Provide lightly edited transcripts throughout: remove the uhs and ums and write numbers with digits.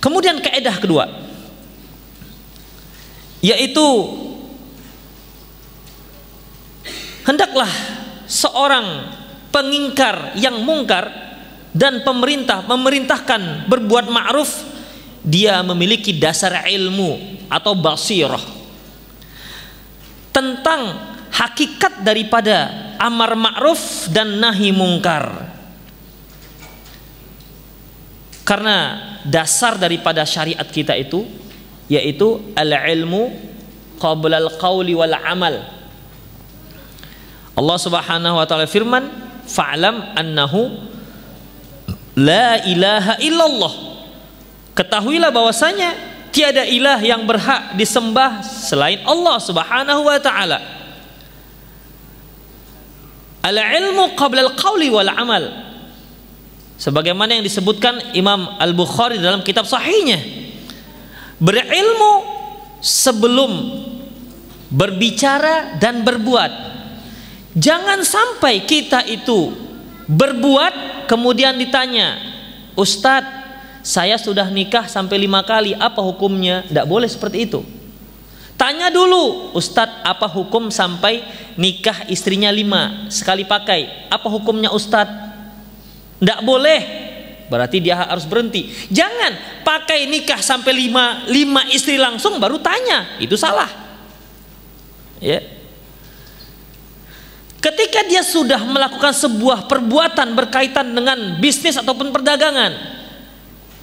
Kemudian kaidah kedua, yaitu hendaklah seorang pengingkar yang mungkar dan pemerintah memerintahkan berbuat ma'ruf, dia memiliki dasar ilmu atau basirah tentang hakikat daripada amar ma'ruf dan nahi mungkar. Karena dasar daripada syariat kita itu yaitu al-ilmu qabla al-qawli wal amal. Allah Subhanahu wa taala firman, fa'lam annahu la ilaha illallah. Ketahuilah bahwasanya tiada ilah yang berhak disembah selain Allah Subhanahu wa taala. Al-ilmu qabla al-qawli wal amal, sebagaimana yang disebutkan Imam Al-Bukhari dalam kitab sahihnya, berilmu sebelum berbicara dan berbuat. Jangan sampai kita itu berbuat kemudian ditanya, Ustadz, saya sudah nikah sampai 5 kali, apa hukumnya? Tidak boleh seperti itu. Tanya dulu, Ustadz, apa hukum sampai nikah istrinya 5 sekali pakai? Apa hukumnya Ustadz? Tidak boleh, berarti dia harus berhenti. Jangan pakai nikah sampai 5 istri langsung baru tanya, itu salah. Ya. Ketika dia sudah melakukan sebuah perbuatan berkaitan dengan bisnis ataupun perdagangan,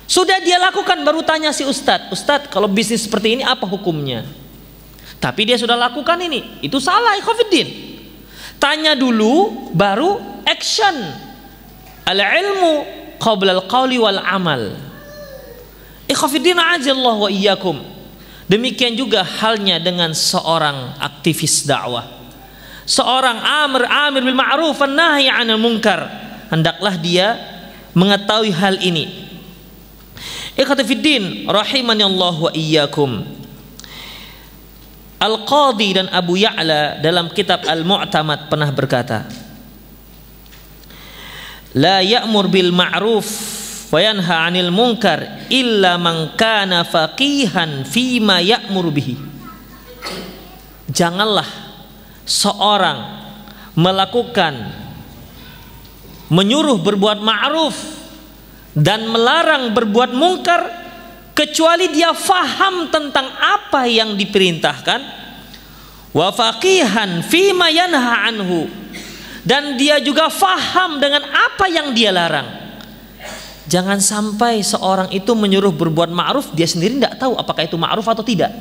sudah dia lakukan baru tanya si Ustadz, Ustadz, kalau bisnis seperti ini apa hukumnya? Tapi dia sudah lakukan ini, itu salah, ikhwatiddin. Tanya dulu baru action. Al-ilmu qabla al-qawli wal amal. Ikhwatiddin ajallahu wa iyyakum. Demikian juga halnya dengan seorang aktivis dakwah, seorang amir bil ma'ruf wan nahi 'anil munkar. Hendaklah dia mengetahui hal ini. Ikhwati fiddin rahimani Allah wa iyyakum. Al-Qadhi dan Abu Ya'la dalam kitab Al-Mu'tamad pernah berkata, la ya'mur bil ma'ruf wa yanha 'anil munkar illa man kana faqihan fima ya'mur bihi. Janganlah seorang menyuruh berbuat ma'ruf dan melarang berbuat mungkar kecuali dia faham tentang apa yang diperintahkan, wa faqihan fima yanha anhu, dan dia juga faham dengan apa yang dia larang. Jangan sampai seorang itu menyuruh berbuat ma'ruf, dia sendiri tidak tahu apakah itu ma'ruf atau tidak.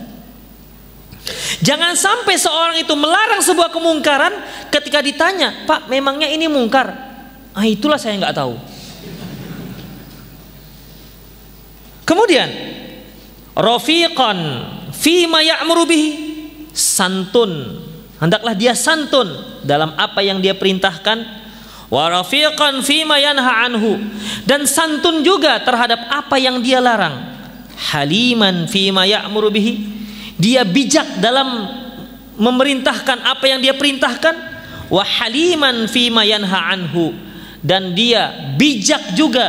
Jangan sampai seorang itu melarang sebuah kemungkaran, ketika ditanya, Pak, memangnya ini mungkar? Ah, itulah saya nggak tahu. Kemudian, rafiqan fima ya'muru bihi, santun, hendaklah dia santun dalam apa yang dia perintahkan. Wa rafiqan fima yanha anhu, dan santun juga terhadap apa yang dia larang. Haliman fima ya'muru bihi, dia bijak dalam memerintahkan apa yang dia perintahkan. Wa haliman fima yanha anhu, dan dia bijak juga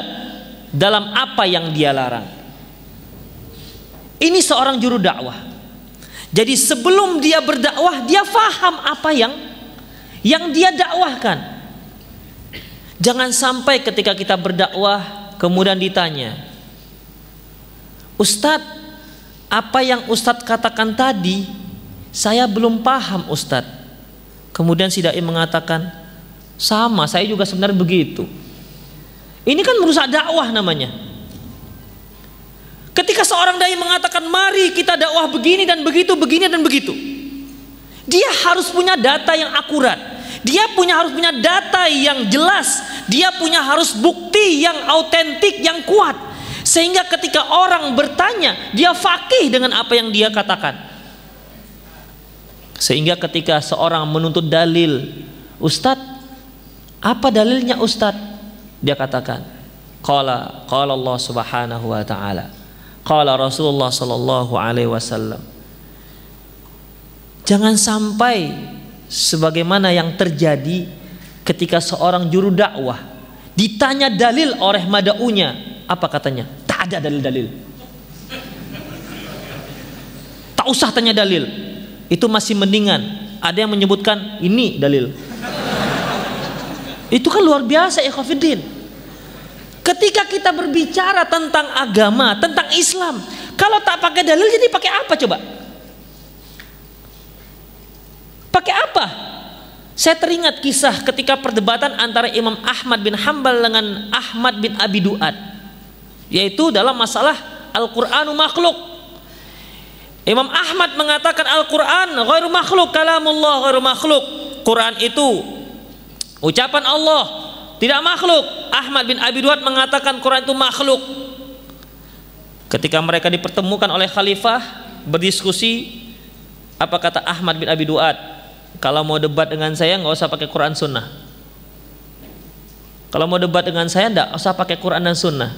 dalam apa yang dia larang. Ini seorang juru dakwah. Jadi sebelum dia berdakwah, dia faham apa yang dia dakwahkan. Jangan sampai ketika kita berdakwah kemudian ditanya, Ustadz, apa yang Ustadz katakan tadi saya belum paham Ustadz. Kemudian si dai mengatakan, sama, saya juga sebenarnya begitu. Ini kan merusak dakwah namanya. Ketika seorang dai mengatakan, mari kita dakwah begini dan begitu, begini dan begitu, dia harus punya data yang akurat, dia harus punya data yang jelas, dia harus bukti yang autentik, yang kuat, sehingga ketika orang bertanya, dia faqih dengan apa yang dia katakan. Sehingga ketika seorang menuntut dalil, Ustadz, apa dalilnya Ustadz? Dia katakan, qala Allah Subhanahu wa ta'ala, qala Rasulullah sallallahu alaihi wasallam. Jangan sampai sebagaimana yang terjadi ketika seorang juru dakwah ditanya dalil oleh madaunya, apa katanya? Tak ada dalil-dalil. tak usah tanya dalil. Itu masih mendingan. Ada yang menyebutkan ini dalil. Itu kan luar biasa ikhwatiddin. Ketika kita berbicara tentang agama, tentang Islam, kalau tak pakai dalil jadi pakai apa coba? Pakai apa? Saya teringat kisah ketika perdebatan antara Imam Ahmad bin Hanbal dengan Ahmad bin Abi Du'ad, yaitu dalam masalah Al-Qur'anu makhluk. Imam Ahmad mengatakan Al-Qur'an ghairu makhluk, kalamullah ghairu makhluk. Quran itu ucapan Allah, tidak makhluk. Ahmad bin Abi Du'ad mengatakan Quran itu makhluk. Ketika mereka dipertemukan oleh khalifah berdiskusi, apa kata Ahmad bin Abi Du'ad? Kalau mau debat dengan saya nggak usah pakai Quran Sunnah. Kalau mau debat dengan saya nggak usah pakai Quran dan Sunnah.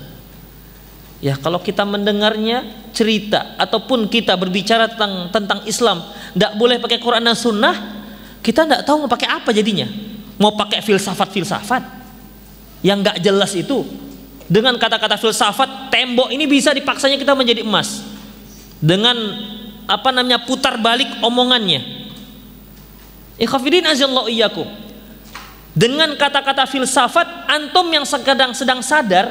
Ya kalau kita mendengarnya cerita ataupun kita berbicara tentang Islam nggak boleh pakai Quran dan Sunnah, kita nggak tahu mau pakai apa jadinya. Mau pakai filsafat yang nggak jelas itu. Dengan kata-kata filsafat, tembok ini bisa dipaksanya kita menjadi emas dengan putar balik omongannya. Ikhwatiddin azallahu iyyakum. Dengan kata-kata filsafat, antum yang sedang sadar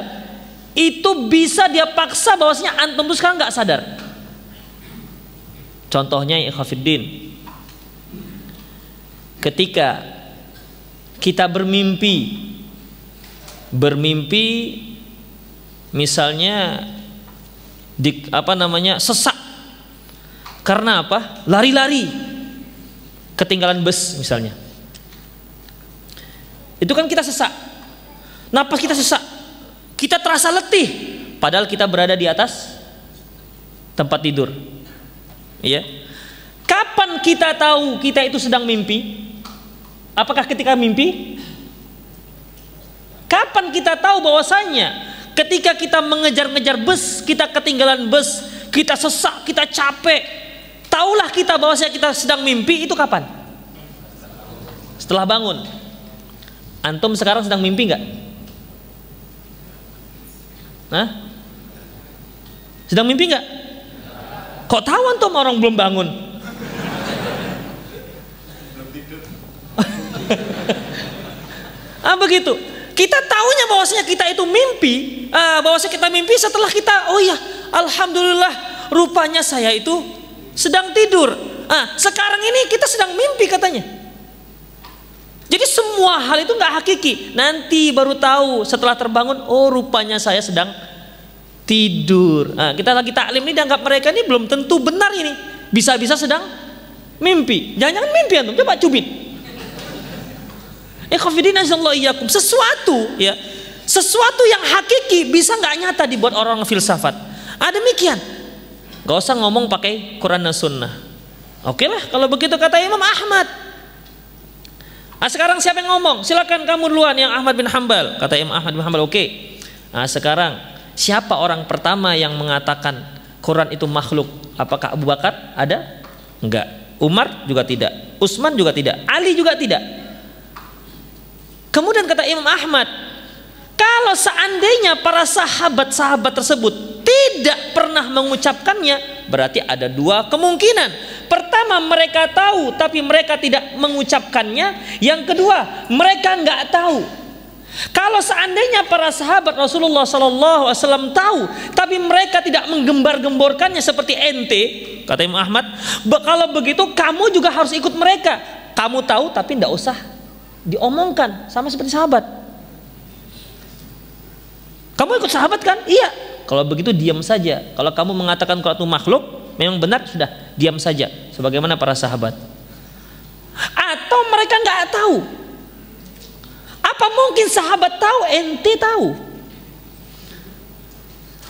itu bisa dia paksa bahwasanya antum itu sekarang nggak sadar. Contohnya ikhwatiddin, ketika kita bermimpi misalnya sesak karena apa? Lari-lari ketinggalan bus misalnya, itu kan kita sesak. Napas kita sesak, kita terasa letih padahal kita berada di atas tempat tidur. Iya. Kapan kita tahu kita itu sedang mimpi? Apakah ketika mimpi? Kapan kita tahu bahwasanya ketika kita mengejar-ngejar bus, kita ketinggalan bus, kita sesak, kita capek, taulah kita bahwasanya kita sedang mimpi, itu kapan? Setelah bangun. Antum sekarang sedang mimpi nggak? Hah? Sedang mimpi nggak? Kok tahu antum orang belum bangun? Begitu. Kita tahunya bahwasanya kita itu mimpi, bahwasanya kita mimpi setelah kita, oh ya, alhamdulillah, rupanya saya itu sedang tidur. Sekarang ini kita sedang mimpi katanya. Jadi semua hal itu nggak hakiki. Nanti baru tahu setelah terbangun, oh rupanya saya sedang tidur. Kita lagi taklim ini dianggap mereka ini belum tentu benar ini. Bisa-bisa sedang mimpi. Jangan-jangan mimpi antum, coba cubit. Ikhwatiddin azallahu iyyakum. Sesuatu yang hakiki bisa nggak nyata dibuat orang filsafat. Demikian. Gak usah ngomong pakai Quran dan Sunnah. Oke lah kalau begitu kata Imam Ahmad. Sekarang siapa yang ngomong? Silakan kamu duluan yang Ahmad bin Hanbal. Kata Imam Ahmad bin Hanbal, oke. Sekarang siapa orang pertama yang mengatakan Quran itu makhluk? Apakah Abu Bakar? Ada? Enggak. Umar juga tidak. Utsman juga tidak. Ali juga tidak. Kemudian kata Imam Ahmad, kalau seandainya para sahabat-sahabat tersebut tidak pernah mengucapkannya, berarti ada dua kemungkinan. Pertama, mereka tahu tapi mereka tidak mengucapkannya. Yang kedua, mereka nggak tahu. Kalau seandainya para sahabat Rasulullah SAW tahu tapi mereka tidak menggembar-gemborkannya seperti ente, kata Imam Ahmad, kalau begitu kamu juga harus ikut mereka. Kamu tahu tapi nggak usah diomongkan, sama seperti sahabat. Kamu ikut sahabat kan? Iya. Kalau begitu diam saja. Kalau kamu mengatakan Quran itu makhluk, memang benar, sudah diam saja sebagaimana para sahabat. Atau mereka nggak tahu. Apa mungkin sahabat tahu, ente tahu?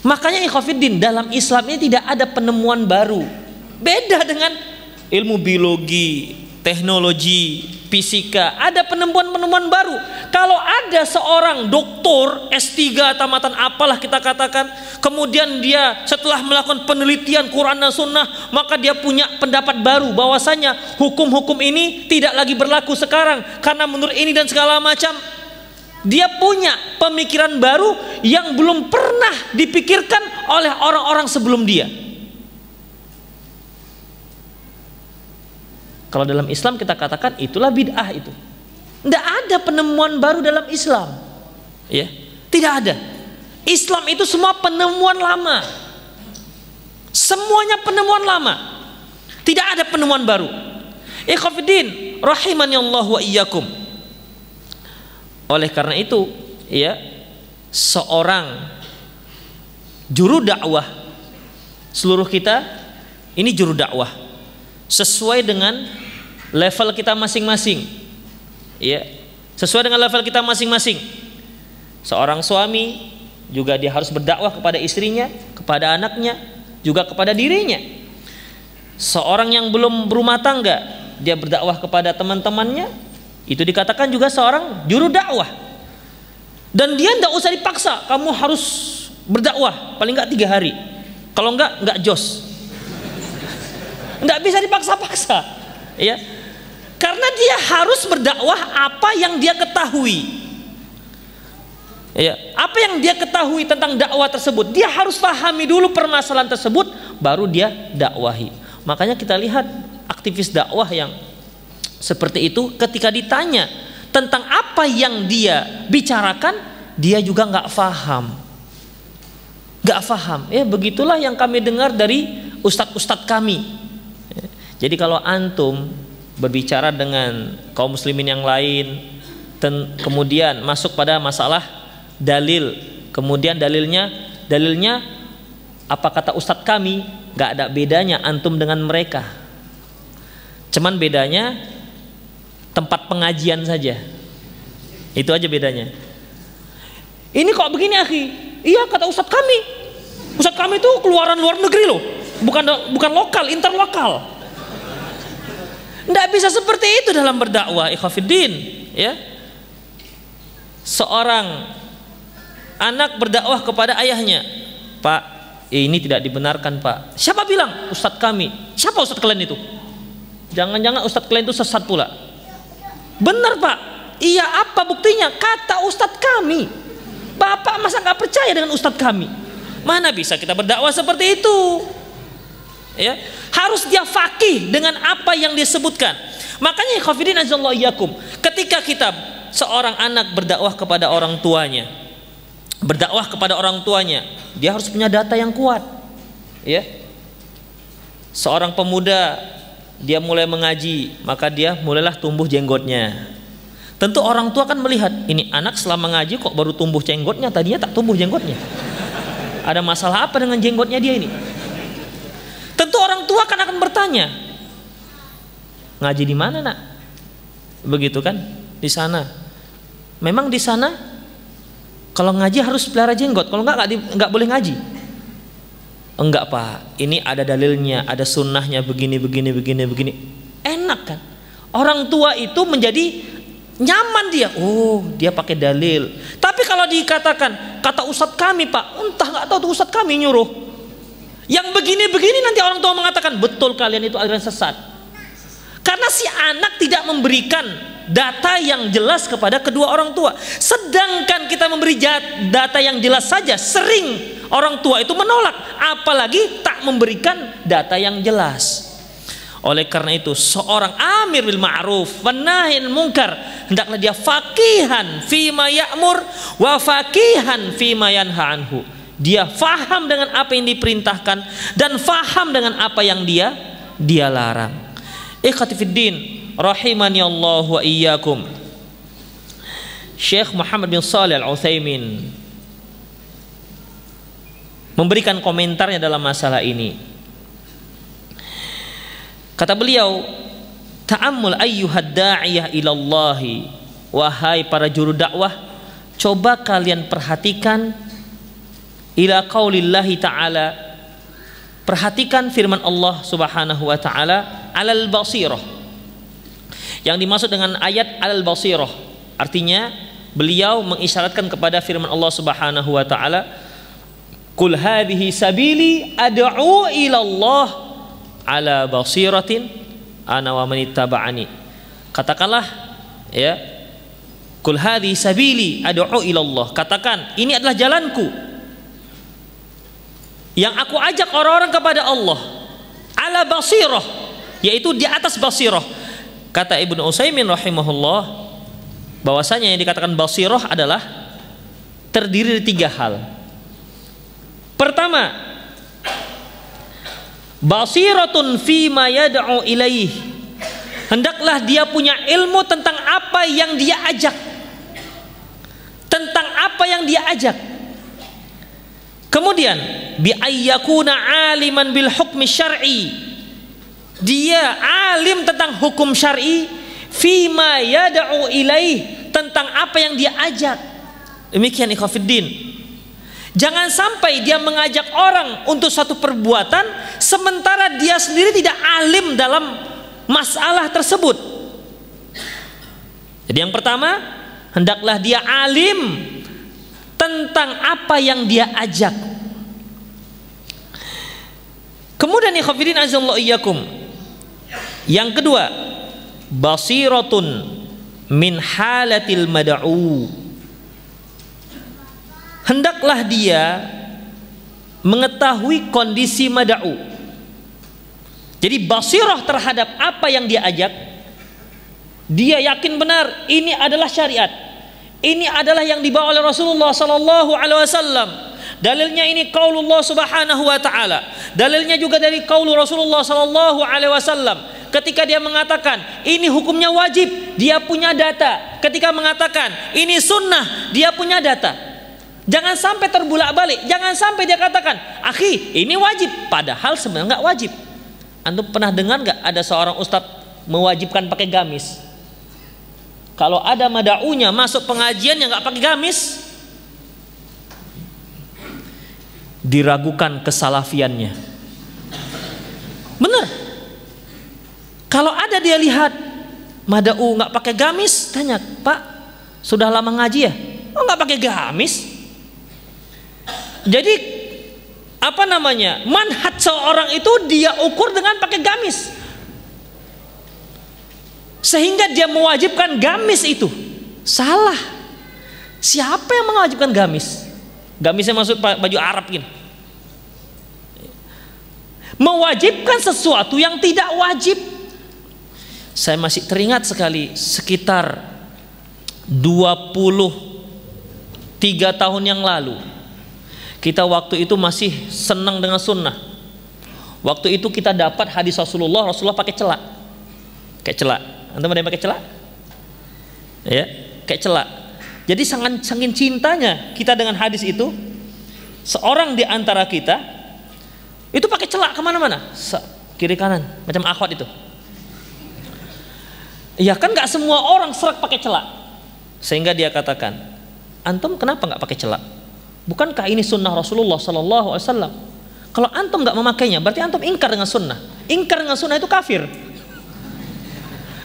Makanya ikhwatiddin, dalam Islam ini tidak ada penemuan baru. Beda dengan ilmu biologi, teknologi, fisika, ada penemuan-penemuan baru. Kalau ada seorang doktor S3 tamatan apalah kita katakan, kemudian dia setelah melakukan penelitian Quran dan Sunnah, maka dia punya pendapat baru bahwasanya hukum-hukum ini tidak lagi berlaku sekarang karena menurut ini dan segala macam. Dia punya pemikiran baru yang belum pernah dipikirkan oleh orang-orang sebelum dia. Kalau dalam Islam kita katakan itulah bid'ah itu. Tidak ada penemuan baru dalam Islam, ya, tidak ada. Islam itu semua penemuan lama, semuanya penemuan lama, tidak ada penemuan baru. Ikhwatiddin rahimani Allah wa iyyakum. Oleh karena itu, ya, seorang juru dakwah, seluruh kita ini juru dakwah sesuai dengan level kita masing-masing. Ya, sesuai dengan level kita masing-masing. Seorang suami juga dia harus berdakwah kepada istrinya, kepada anaknya, juga kepada dirinya. Seorang yang belum berumah tangga, dia berdakwah kepada teman-temannya, itu dikatakan juga seorang juru dakwah. Dan dia tidak usah dipaksa, kamu harus berdakwah paling enggak 3 hari. Kalau enggak jos. Enggak bisa dipaksa-paksa, ya. Karena dia harus berdakwah apa yang dia ketahui, ya, apa yang dia ketahui tentang dakwah tersebut, dia harus pahami dulu permasalahan tersebut, baru dia dakwahi. Makanya kita lihat aktivis dakwah yang seperti itu, ketika ditanya tentang apa yang dia bicarakan, dia juga nggak paham. Ya, begitulah yang kami dengar dari ustadz-ustadz kami. Jadi kalau antum berbicara dengan kaum muslimin yang lain, kemudian masuk pada masalah dalil, kemudian dalilnya apa kata ustadz kami, nggak ada bedanya antum dengan mereka, cuman bedanya tempat pengajian saja, itu aja bedanya. Ini kok begini akhi? Iya kata ustadz kami itu keluaran luar negeri loh, bukan lokal, interlokal. Tidak bisa seperti itu dalam berdakwah, ikhwatiddin, ya. Seorang anak berdakwah kepada ayahnya, Pak, ini tidak dibenarkan Pak. Siapa bilang? Ustadz kami. Siapa ustadz kalian itu? Jangan-jangan ustadz kalian itu sesat pula. Benar Pak. Iya, apa buktinya? Kata ustadz kami. Bapak masa nggak percaya dengan ustadz kami? Mana bisa kita berdakwah seperti itu? Ya, harus dia faqih dengan apa yang disebutkan. Makanya khafidin azallahu iyyakum, ketika kita seorang anak berdakwah kepada orang tuanya, dia harus punya data yang kuat. Ya, seorang pemuda dia mulai mengaji, maka dia mulailah tumbuh jenggotnya. Tentu orang tua kan melihat, ini anak selama mengaji kok baru tumbuh jenggotnya, tadinya tak tumbuh jenggotnya. Ada masalah apa dengan jenggotnya dia ini? Tentu orang tua kan akan bertanya, ngaji di mana nak? Begitu kan? Di sana. Memang di sana kalau ngaji harus pelihara jenggot, kalau enggak boleh ngaji. Enggak Pak, ini ada dalilnya, ada sunnahnya, begini. Enak kan? Orang tua itu menjadi nyaman dia. Oh, dia pakai dalil. Tapi kalau dikatakan kata ustadz kami Pak, entah nggak tahu tuh ustadz kami nyuruh. Yang begini-begini nanti orang tua mengatakan betul kalian itu aliran sesat. Karena si anak tidak memberikan data yang jelas kepada kedua orang tua. Sedangkan kita memberi data yang jelas saja, sering orang tua itu menolak, apalagi tak memberikan data yang jelas. Oleh karena itu seorang amir bil ma'ruf wan nahil munkar, hendaklah dia faqihan fima ya'mur wa faqihan fima yanha anhu. Dia faham dengan apa yang diperintahkan dan faham dengan apa yang dia larang. Ikhwati fiddin rahimani Allah wa iyyakum. Syekh Muhammad bin Shalih Al-Utsaimin memberikan komentarnya dalam masalah ini. Kata beliau, ta'ammul ayyuhad da'iyah ilallahi, wahai para juru dakwah, coba kalian perhatikan ila qaulillahi ta'ala, perhatikan firman Allah subhanahu wa ta'ala, alal basirah. Yang dimaksud dengan ayat alal basirah, artinya beliau mengisyaratkan kepada firman Allah subhanahu wa ta'ala, qul hadhihi sabili ad'u ila Allah ala basiratin ana wa man ittaba'ani. Katakanlah, ya, qul hadhihi sabili ad'u ila Allah, katakan ini adalah jalanku yang aku ajak orang-orang kepada Allah, ala basirah, yaitu di atas basirah. Kata Ibnu Utsaimin rahimahullah, bahwasanya yang dikatakan basirah adalah terdiri dari 3 hal. Pertama, basiratun fima yad'u ilaih. Hendaklah dia punya ilmu tentang apa yang dia ajak. Tentang apa yang dia ajak. Kemudian, bi ayyakuna aliman bil hukmi syar'i. Dia alim tentang hukum syar'i fima yad'u ilaih, tentang apa yang dia ajak. Demikian ikhwatiddin. Jangan sampai dia mengajak orang untuk satu perbuatan sementara dia sendiri tidak alim dalam masalah tersebut. Jadi yang pertama, hendaklah dia alim tentang apa yang dia ajak. Kemudian ikhwatiddin azallahu iyyakum, yang kedua, basiratun min halatil mad'u. Hendaklah dia mengetahui kondisi mad'u. Jadi basirah terhadap apa yang dia ajak. Dia yakin benar ini adalah syariat. Ini adalah yang dibawa oleh Rasulullah sallallahu alaihi wasallam. Dalilnya ini qaulullah subhanahu wa ta'ala. Dalilnya juga dari qaul Rasulullah sallallahu alaihi wasallam. Ketika dia mengatakan ini hukumnya wajib, dia punya data. Ketika mengatakan ini sunnah, dia punya data. Jangan sampai terbulak-balik. Jangan sampai dia katakan, akhi ini wajib, padahal sebenarnya nggak wajib. Antum pernah dengar nggak ada seorang ustadz mewajibkan pakai gamis? Kalau ada mada'unya masuk pengajian yang nggak pakai gamis, diragukan kesalafiannya. Bener. Kalau ada dia lihat mada'u nggak pakai gamis, tanya, Pak, sudah lama ngaji ya? Oh, nggak pakai gamis. Jadi apa namanya, manhaj seorang itu dia ukur dengan pakai gamis, sehingga dia mewajibkan gamis itu salah. Siapa yang mewajibkan gamis? Gamisnya masuk baju Arab gini. Mewajibkan sesuatu yang tidak wajib. Saya masih teringat sekali, sekitar 23 tahun yang lalu, kita waktu itu masih senang dengan sunnah. Waktu itu kita dapat hadis Rasulullah pakai celak. Kayak celak. Antum ada yang pakai celak? Ya, kayak celak. Jadi saking cintanya kita dengan hadis itu, seorang di antara kita itu pakai celak kemana-mana, kiri kanan, macam akhwat itu. Ya kan nggak semua orang serak pakai celak. Sehingga dia katakan, antum kenapa nggak pakai celak? Bukankah ini sunnah Rasulullah sallallahu alaihi wasallam? Kalau antum nggak memakainya, berarti antum ingkar dengan sunnah. Ingkar dengan sunnah itu kafir.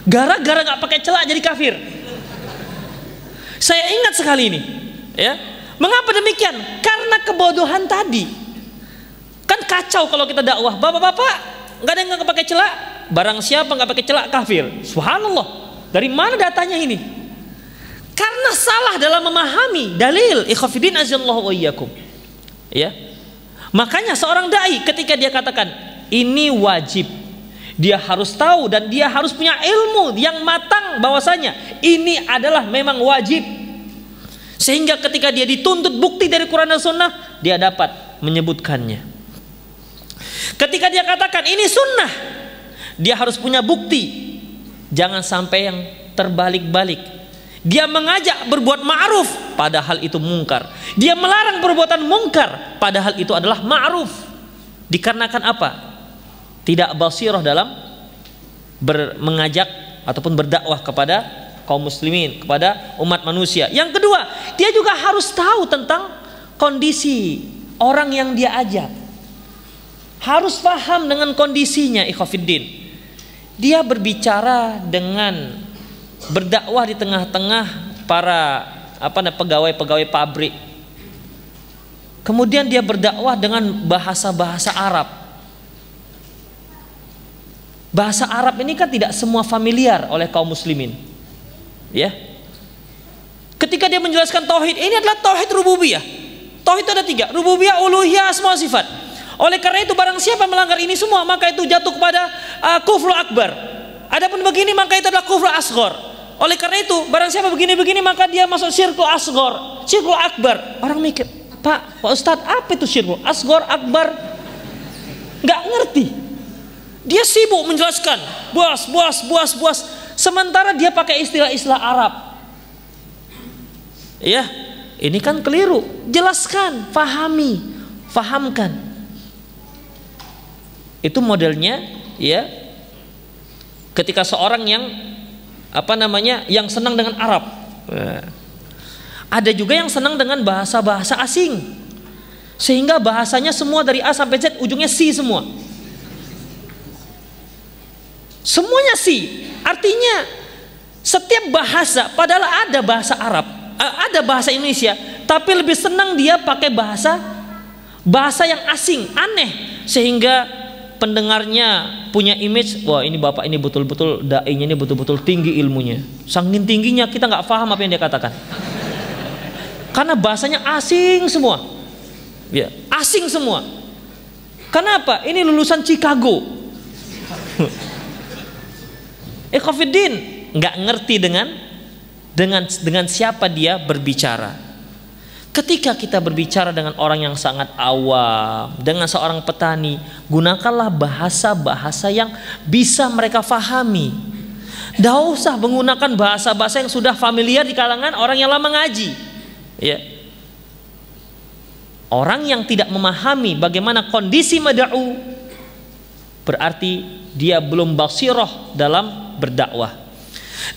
Gara-gara nggak pakai celak jadi kafir. Saya ingat sekali ini, ya. Mengapa demikian? Karena kebodohan tadi. Kan kacau kalau kita dakwah, bapak-bapak nggak ada yang nggak pakai celak. Barang siapa nggak pakai celak kafir. Subhanallah. Dari mana datanya ini? Karena salah dalam memahami dalil. Ikhwatiddin azallahu iyyakum. Ya. Makanya seorang dai ketika dia katakan ini wajib, dia harus tahu dan dia harus punya ilmu yang matang bahwasanya ini adalah memang wajib. Sehingga ketika dia dituntut bukti dari Quran dan Sunnah, dia dapat menyebutkannya. Ketika dia katakan ini sunnah, dia harus punya bukti. Jangan sampai yang terbalik-balik. Dia mengajak berbuat ma'ruf padahal itu mungkar. Dia melarang perbuatan mungkar padahal itu adalah ma'ruf. Dikarenakan apa? Tidak basirah dalam mengajak ataupun berdakwah kepada kaum muslimin, kepada umat manusia. Yang kedua, dia juga harus tahu tentang kondisi orang yang dia ajak. Harus paham dengan kondisinya, ikhwatiddin. Dia berbicara dengan berdakwah di tengah-tengah para pegawai-pegawai pabrik. Kemudian dia berdakwah dengan bahasa-bahasa Arab. Bahasa Arab ini kan tidak semua familiar oleh kaum muslimin. Ya. Ketika dia menjelaskan tauhid, ini adalah tauhid rububiyah. Tauhid itu ada 3, rububiyah, uluhiyah, asma wa sifat. Oleh karena itu barang siapa melanggar ini semua, maka itu jatuh kepada kufru akbar. Adapun begini maka itu adalah kufur asghar. Oleh karena itu, barang siapa begini-begini maka dia masuk syirkul asghar, syirkul akbar. Orang mikir, Pak Ustadz, apa itu syirkul asghar, akbar? Nggak ngerti. Dia sibuk menjelaskan, buas. Sementara dia pakai istilah-istilah Arab. Ya, ini kan keliru. Jelaskan, fahami, fahamkan. Itu modelnya, ya. Ketika seorang yang yang senang dengan Arab. Ada juga yang senang dengan bahasa-bahasa asing, sehingga bahasanya semua dari A sampai Z ujungnya si semua. Semuanya si. Artinya setiap bahasa, padahal ada bahasa Arab, ada bahasa Indonesia, tapi lebih senang dia pakai bahasa yang asing, aneh, sehingga pendengarnya punya image, wah ini bapak ini betul-betul dai-nya ini betul-betul tinggi ilmunya. Saking tingginya kita nggak paham apa yang dia katakan. Karena bahasanya asing semua. Ya, asing semua. Kenapa? Ini lulusan Chicago. Ikhwafiddin nggak ngerti dengan siapa dia berbicara. Ketika kita berbicara dengan orang yang sangat awam, dengan seorang petani, gunakanlah bahasa-bahasa yang bisa mereka fahami. Tidak usah menggunakan bahasa-bahasa yang sudah familiar di kalangan orang yang lama ngaji. Ya. Orang yang tidak memahami bagaimana kondisi mad'u, berarti dia belum basirah dalam berdakwah.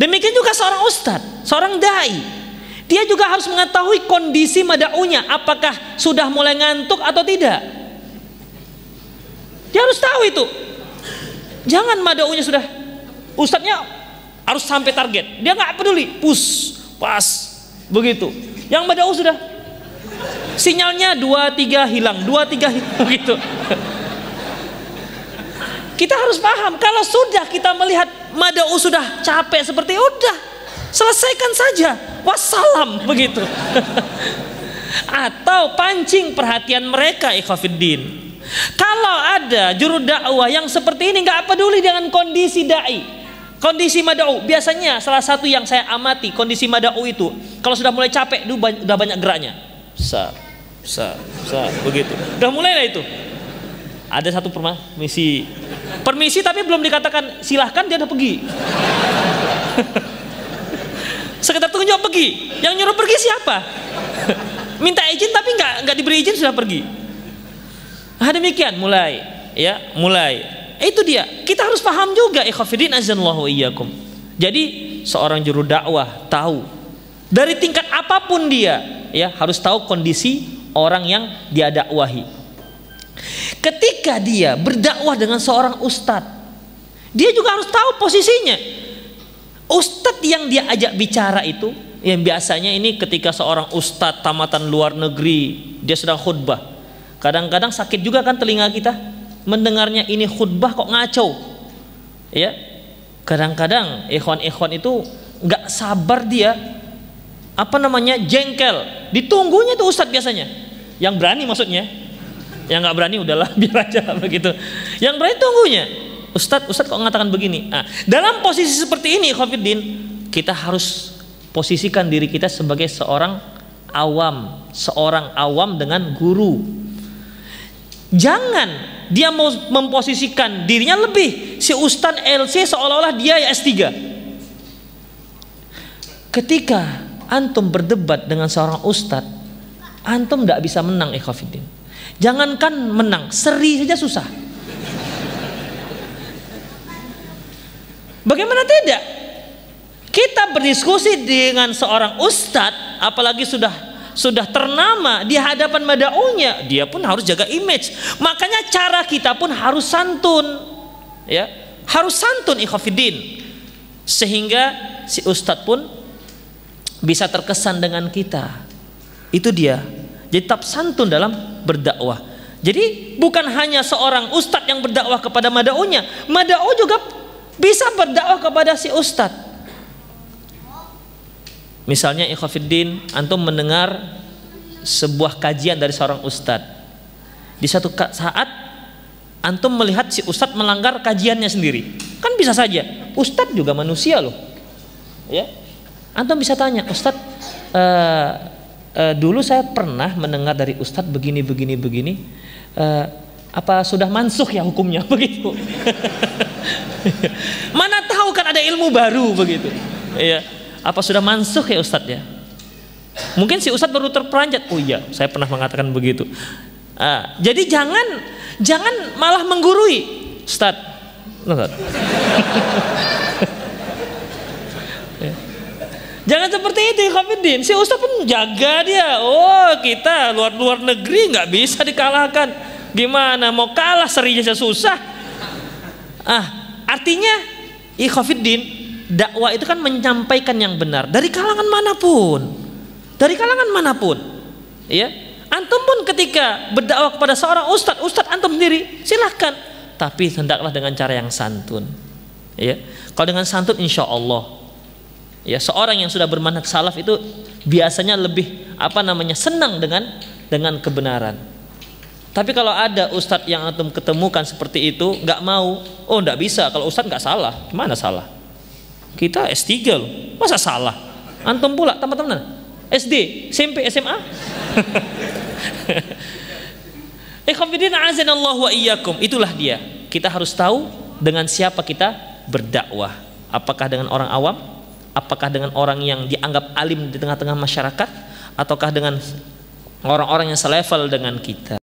Demikian juga seorang ustadz, seorang dai. Dia juga harus mengetahui kondisi mad'unya, apakah sudah mulai ngantuk atau tidak. Dia harus tahu itu. Jangan mad'unya sudah, ustadznya harus sampai target, dia nggak peduli, pas, begitu. Yang mad'u sudah sinyalnya 2-3 hilang, 2-3 hilang begitu. Kita harus paham, kalau sudah kita melihat mad'u sudah capek seperti udah, selesaikan saja, wassalam begitu. Atau pancing perhatian mereka, ikhwafiddin. Kalau ada juru dakwah yang seperti ini nggak peduli dengan kondisi dai, kondisi mad'u, biasanya salah satu yang saya amati kondisi mad'u itu kalau sudah mulai capek, udah banyak geraknya, begitu. Udah mulai lah itu. Ada satu permisi tapi belum dikatakan silahkan, dia udah pergi. Sekedar tunjuk pergi, yang nyuruh pergi siapa? Minta izin tapi nggak diberi izin sudah pergi. Nah, demikian mulai. Itu dia. Kita harus paham juga, ikhwafidin azanallahu iyyakum. Jadi seorang juru dakwah tahu dari tingkat apapun dia, ya harus tahu kondisi orang yang dia dakwahi. Ketika dia berdakwah dengan seorang ustadz, dia juga harus tahu posisinya. Ustadz yang dia ajak bicara itu, yang biasanya ini ketika seorang ustadz tamatan luar negeri, dia sedang khutbah. Kadang-kadang sakit juga kan telinga kita mendengarnya, ini khutbah kok ngaco. Ya, kadang-kadang ikhwan itu nggak sabar dia, jengkel. Ditunggunya tuh ustadz biasanya, yang berani maksudnya, yang nggak berani udahlah biar aja begitu. Yang berani tunggunya. Ustadz kok mengatakan begini. Nah, dalam posisi seperti ini, ikhwafiddin, kita harus posisikan diri kita sebagai seorang awam dengan guru. Jangan dia mau memposisikan dirinya lebih, si ustadz LC seolah-olah dia S3. Ketika antum berdebat dengan seorang ustadz, antum tidak bisa menang, ikhwafiddin. Jangankan menang, seri saja susah. Bagaimana tidak? Kita berdiskusi dengan seorang ustadz, apalagi sudah ternama di hadapan mad'unya, dia pun harus jaga image. Makanya cara kita pun harus santun, ya, harus santun, ikhwafiddin, sehingga si ustadz pun bisa terkesan dengan kita. Itu dia. Jadi tetap santun dalam berdakwah. Jadi bukan hanya seorang ustadz yang berdakwah kepada mad'unya, mad'u juga bisa berdakwah kepada si ustadz. Misalnya, ikhwafiddin, antum mendengar sebuah kajian dari seorang ustadz. Di satu saat antum melihat si ustadz melanggar kajiannya sendiri, kan bisa saja Ustadz juga manusia loh. Ya, antum bisa tanya, Ustadz, dulu saya pernah mendengar dari Ustadz begini, apa sudah mansuh ya hukumnya begitu? Mana tahu kan ada ilmu baru begitu. Ya, apa sudah mansuh ya Ustadz ya? Mungkin si Ustadz baru terperanjat. Oh iya, saya pernah mengatakan begitu. Jadi jangan malah menggurui, Ustadz. Jangan seperti itu, Khafidin. Si Ustadz pun jaga dia. Oh, kita luar negeri nggak bisa dikalahkan. Gimana mau kalah serinya susah. Artinya, Khafidin, dakwah itu kan menyampaikan yang benar dari kalangan manapun. Dari kalangan manapun. Ya. Antum pun ketika berdakwah kepada seorang ustadz antum sendiri, silahkan. Tapi hendaklah dengan cara yang santun. Ya. Kalau dengan santun, insya Allah. Ya, seorang yang sudah bermanhaj salaf itu biasanya lebih senang dengan kebenaran. Tapi kalau ada ustadz yang antum ketemukan seperti itu, nggak mau, oh nggak bisa, kalau ustadz nggak salah, gimana salah? Kita S3 loh, masa salah? Antum pula teman-teman SD, SMP, SMA. Ikhwaniddin azanallahu wa iyyakum. Itulah dia. Kita harus tahu dengan siapa kita berdakwah. Apakah dengan orang awam? Apakah dengan orang yang dianggap alim di tengah-tengah masyarakat, ataukah dengan orang-orang yang selevel dengan kita?